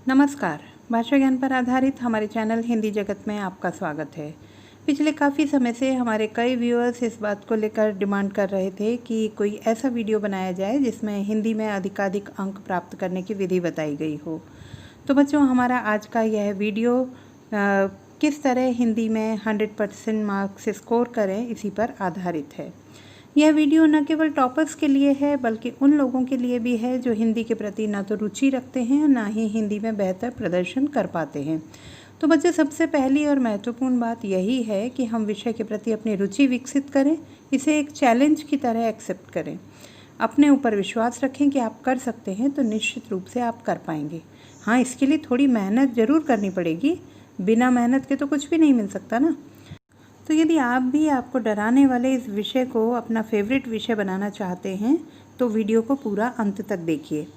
नमस्कार। भाषा ज्ञान पर आधारित हमारे चैनल हिंदी जगत में आपका स्वागत है। पिछले काफ़ी समय से हमारे कई व्यूअर्स इस बात को लेकर डिमांड कर रहे थे कि कोई ऐसा वीडियो बनाया जाए जिसमें हिंदी में अधिकाधिक अंक प्राप्त करने की विधि बताई गई हो। तो बच्चों, हमारा आज का यह वीडियो किस तरह हिंदी में 100% मार्क्स स्कोर करें, इसी पर आधारित है। यह वीडियो न केवल टॉपर्स के लिए है बल्कि उन लोगों के लिए भी है जो हिंदी के प्रति ना तो रुचि रखते हैं और ना ही हिंदी में बेहतर प्रदर्शन कर पाते हैं। तो बच्चे, सबसे पहली और महत्वपूर्ण बात यही है कि हम विषय के प्रति अपनी रुचि विकसित करें, इसे एक चैलेंज की तरह एक्सेप्ट करें। अपने ऊपर विश्वास रखें कि आप कर सकते हैं, तो निश्चित रूप से आप कर पाएंगे। हाँ, इसके लिए थोड़ी मेहनत ज़रूर करनी पड़ेगी, बिना मेहनत के तो कुछ भी नहीं मिल सकता ना। तो यदि आप भी आपको डराने वाले इस विषय को अपना फेवरेट विषय बनाना चाहते हैं तो वीडियो को पूरा अंत तक देखिए।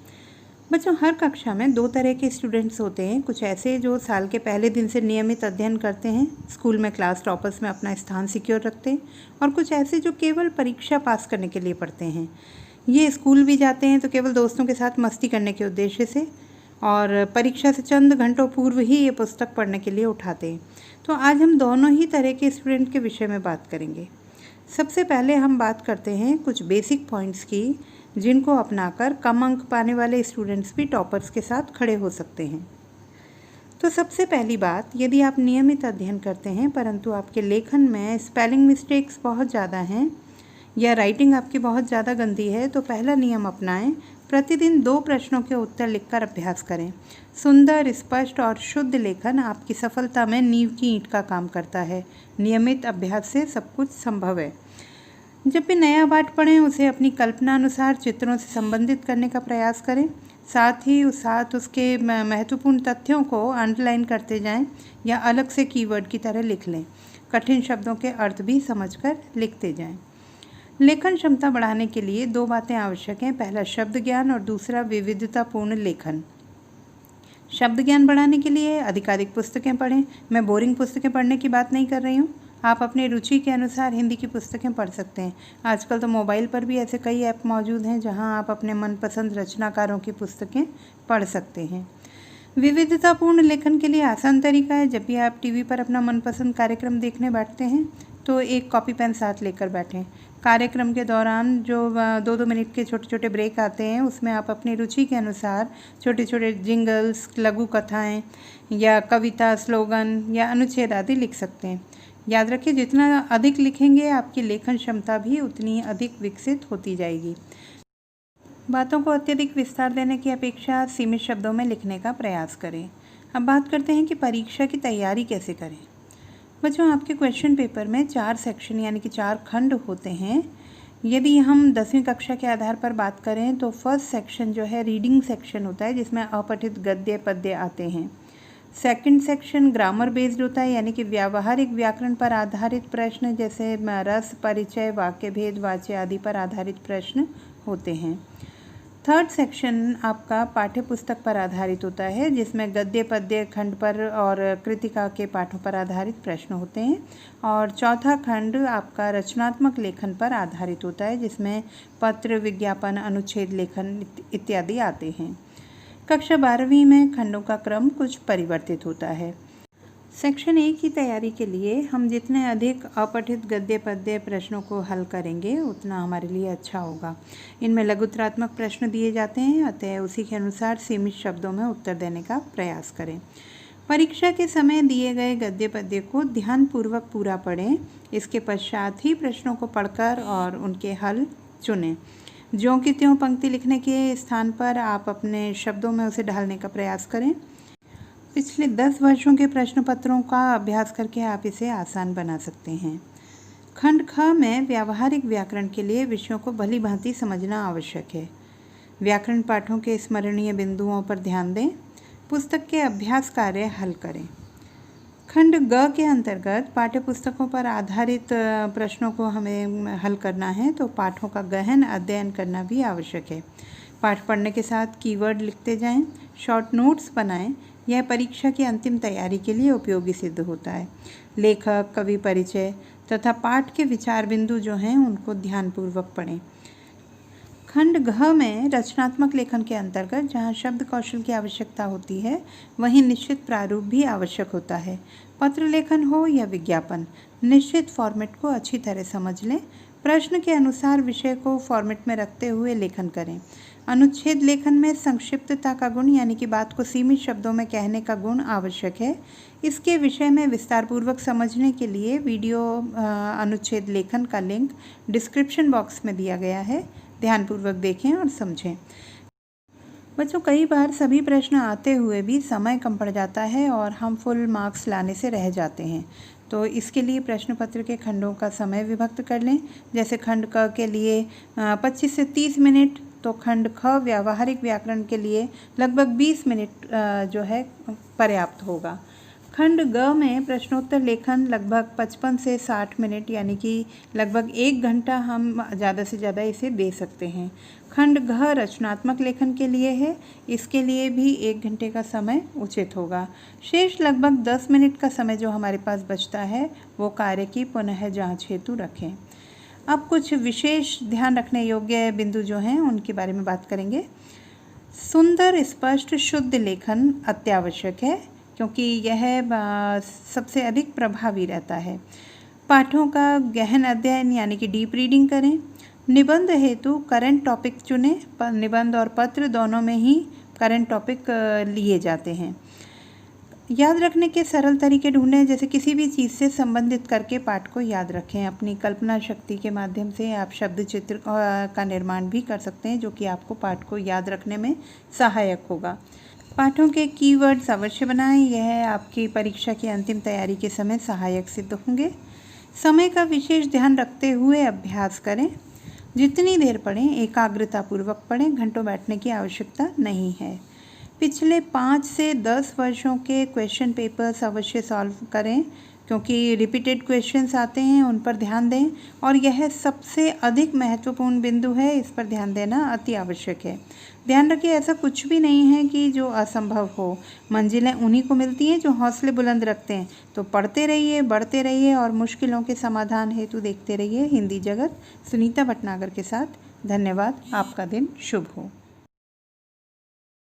बच्चों, हर कक्षा में दो तरह के स्टूडेंट्स होते हैं। कुछ ऐसे जो साल के पहले दिन से नियमित अध्ययन करते हैं, स्कूल में क्लास टॉपर्स में अपना स्थान सिक्योर रखते हैं, और कुछ ऐसे जो केवल परीक्षा पास करने के लिए पढ़ते हैं। ये स्कूल भी जाते हैं तो केवल दोस्तों के साथ मस्ती करने के उद्देश्य से, और परीक्षा से चंद घंटों पूर्व ही ये पुस्तक पढ़ने के लिए उठाते हैं। तो आज हम दोनों ही तरह के स्टूडेंट के विषय में बात करेंगे। सबसे पहले हम बात करते हैं कुछ बेसिक पॉइंट्स की, जिनको अपनाकर कम अंक पाने वाले स्टूडेंट्स भी टॉपर्स के साथ खड़े हो सकते हैं। तो सबसे पहली बात, यदि आप नियमित अध्ययन करते हैं परंतु आपके लेखन में स्पेलिंग मिस्टेक्स बहुत ज़्यादा हैं या राइटिंग आपकी बहुत ज़्यादा गंदी है, तो पहला नियम अपनाएं। प्रतिदिन 2 प्रश्नों के उत्तर लिखकर अभ्यास करें। सुंदर, स्पष्ट और शुद्ध लेखन आपकी सफलता में नींव की ईंट का काम करता है। नियमित अभ्यास से सब कुछ संभव है। जब भी नया पाठ पढ़ें, उसे अपनी कल्पना अनुसार चित्रों से संबंधित करने का प्रयास करें। साथ उसके महत्वपूर्ण तथ्यों को अंडरलाइन करते जाएं या अलग से कीवर्ड की तरह लिख लें। कठिन शब्दों के अर्थ भी समझकर लिखते जाएं। लेखन क्षमता बढ़ाने के लिए 2 बातें आवश्यक हैं। पहला शब्द ज्ञान और दूसरा विविधतापूर्ण लेखन। शब्द ज्ञान बढ़ाने के लिए अधिकाधिक पुस्तकें पढ़ें। मैं बोरिंग पुस्तकें पढ़ने की बात नहीं कर रही हूँ। आप अपनी रुचि के अनुसार हिंदी की पुस्तकें पढ़ सकते हैं। आजकल तो मोबाइल पर भी ऐसे कई ऐप मौजूद हैं जहाँ आप अपने मनपसंद रचनाकारों की पुस्तकें पढ़ सकते हैं। विविधतापूर्ण लेखन के लिए आसान तरीका है, जब भी आप टीवी पर अपना मनपसंद कार्यक्रम देखने बैठते हैं तो एक कॉपी पेन साथ लेकर बैठें। कार्यक्रम के दौरान जो 2-2 मिनट के छोटे छोटे ब्रेक आते हैं, उसमें आप अपनी रुचि के अनुसार छोटे छोटे जिंगल्स, लघु कथाएं या कविता, स्लोगन या अनुच्छेद आदि लिख सकते हैं। याद रखिए, जितना अधिक लिखेंगे आपकी लेखन क्षमता भी उतनी अधिक विकसित होती जाएगी। बातों को अत्यधिक विस्तार देने की अपेक्षा सीमित शब्दों में लिखने का प्रयास करें। अब बात करते हैं कि परीक्षा की तैयारी कैसे करें। बच्चों, आपके क्वेश्चन पेपर में 4 सेक्शन यानी कि 4 खंड होते हैं। यदि हम 10वीं कक्षा के आधार पर बात करें तो फर्स्ट सेक्शन जो है रीडिंग सेक्शन होता है, जिसमें अपठित गद्य पद्य आते हैं। सेकंड सेक्शन ग्रामर बेस्ड होता है, यानी कि व्यावहारिक व्याकरण पर आधारित प्रश्न, जैसे रस, परिचय, वाक्य भेद, वाच्य आदि पर आधारित प्रश्न होते हैं। थर्ड सेक्शन आपका पाठ्य पुस्तक पर आधारित होता है, जिसमें गद्य पद्य खंड पर और कृतिका के पाठों पर आधारित प्रश्न होते हैं। और चौथा खंड आपका रचनात्मक लेखन पर आधारित होता है, जिसमें पत्र, विज्ञापन, अनुच्छेद लेखन इत्यादि आते हैं। कक्षा 12वीं में खंडों का क्रम कुछ परिवर्तित होता है। सेक्शन 1 की तैयारी के लिए हम जितने अधिक अपठित गद्य पद्य प्रश्नों को हल करेंगे उतना हमारे लिए अच्छा होगा। इनमें लघुत्रात्मक प्रश्न दिए जाते हैं, अतः उसी के अनुसार सीमित शब्दों में उत्तर देने का प्रयास करें। परीक्षा के समय दिए गए गद्य पद्य को ध्यानपूर्वक पूरा पढ़ें। इसके पश्चात ही प्रश्नों को पढ़कर और उनके हल चुनें। ज्यों की त्यों पंक्ति लिखने के स्थान पर आप अपने शब्दों में उसे ढालने का प्रयास करें। पिछले 10 वर्षों के प्रश्न पत्रों का अभ्यास करके आप इसे आसान बना सकते हैं। खंड ख में व्यावहारिक व्याकरण के लिए विषयों को भली भांति समझना आवश्यक है। व्याकरण पाठों के स्मरणीय बिंदुओं पर ध्यान दें। पुस्तक के अभ्यास कार्य हल करें। खंड ग के अंतर्गत पाठ्य पुस्तकों पर आधारित प्रश्नों को हमें हल करना है, तो पाठों का गहन अध्ययन करना भी आवश्यक है। पाठ पढ़ने के साथ कीवर्ड लिखते जाएं। शॉर्ट नोट्स बनाएं। यह परीक्षा की अंतिम तैयारी के लिए उपयोगी सिद्ध होता है। लेखक, कवि परिचय तथा पाठ के विचार बिंदु जो हैं उनको ध्यानपूर्वक पढ़ें। खंड घ में रचनात्मक लेखन के अंतर्गत जहाँ शब्द कौशल की आवश्यकता होती है वहीं निश्चित प्रारूप भी आवश्यक होता है। पत्र लेखन हो या विज्ञापन, निश्चित फॉर्मेट को अच्छी तरह समझ लें। प्रश्न के अनुसार विषय को फॉर्मेट में रखते हुए लेखन करें। अनुच्छेद लेखन में संक्षिप्तता का गुण यानी कि बात को सीमित शब्दों में कहने का गुण आवश्यक है। इसके विषय में विस्तारपूर्वक समझने के लिए वीडियो अनुच्छेद लेखन का लिंक डिस्क्रिप्शन बॉक्स में दिया गया है। ध्यानपूर्वक देखें और समझें। बच्चों, कई बार सभी प्रश्न आते हुए भी समय कम पड़ जाता है और हम फुल मार्क्स लाने से रह जाते हैं। तो इसके लिए प्रश्न पत्र के खंडों का समय विभक्त कर लें। जैसे खंड क के लिए 25 से 30 मिनट, तो खंड ख व्यावहारिक व्याकरण के लिए लगभग 20 मिनट जो है पर्याप्त होगा। खंड ग में प्रश्नोत्तर लेखन लगभग 55 से 60 मिनट यानी कि लगभग 1 घंटा हम ज़्यादा से ज़्यादा इसे दे सकते हैं। खंड घ रचनात्मक लेखन के लिए है, इसके लिए भी 1 घंटे का समय उचित होगा। शेष लगभग 10 मिनट का समय जो हमारे पास बचता है वो कार्य की पुनः जांच हेतु रखें। अब कुछ विशेष ध्यान रखने योग्य बिंदु जो हैं उनके बारे में बात करेंगे। सुंदर, स्पष्ट, शुद्ध लेखन अत्यावश्यक है क्योंकि यह सबसे अधिक प्रभावी रहता है। पाठों का गहन अध्ययन यानी कि डीप रीडिंग करें। निबंध हेतु करंट टॉपिक चुनें। निबंध और पत्र दोनों में ही करंट टॉपिक लिए जाते हैं। याद रखने के सरल तरीके ढूंढें, जैसे किसी भी चीज़ से संबंधित करके पाठ को याद रखें। अपनी कल्पना शक्ति के माध्यम से आप शब्द चित्र का निर्माण भी कर सकते हैं जो कि आपको पाठ को याद रखने में सहायक होगा। पाठों के कीवर्ड्स अवश्य बनाएं, यह आपकी परीक्षा की अंतिम तैयारी के समय सहायक सिद्ध होंगे। समय का विशेष ध्यान रखते हुए अभ्यास करें। जितनी देर पढ़ें एकाग्रतापूर्वक पढ़ें, घंटों बैठने की आवश्यकता नहीं है। पिछले 5 से 10 वर्षों के क्वेश्चन पेपर्स अवश्य सॉल्व करें क्योंकि रिपीटेड क्वेश्चंस आते हैं, उन पर ध्यान दें और यह सबसे अधिक महत्वपूर्ण बिंदु है, इस पर ध्यान देना अति आवश्यक है। ध्यान रखिए, ऐसा कुछ भी नहीं है कि जो असंभव हो। मंजिलें उन्हीं को मिलती हैं जो हौसले बुलंद रखते हैं। तो पढ़ते रहिए, बढ़ते रहिए और मुश्किलों के समाधान हेतु देखते रहिए हिंदी जगत। सुनीता भटनागर के साथ। धन्यवाद। आपका दिन शुभ हो।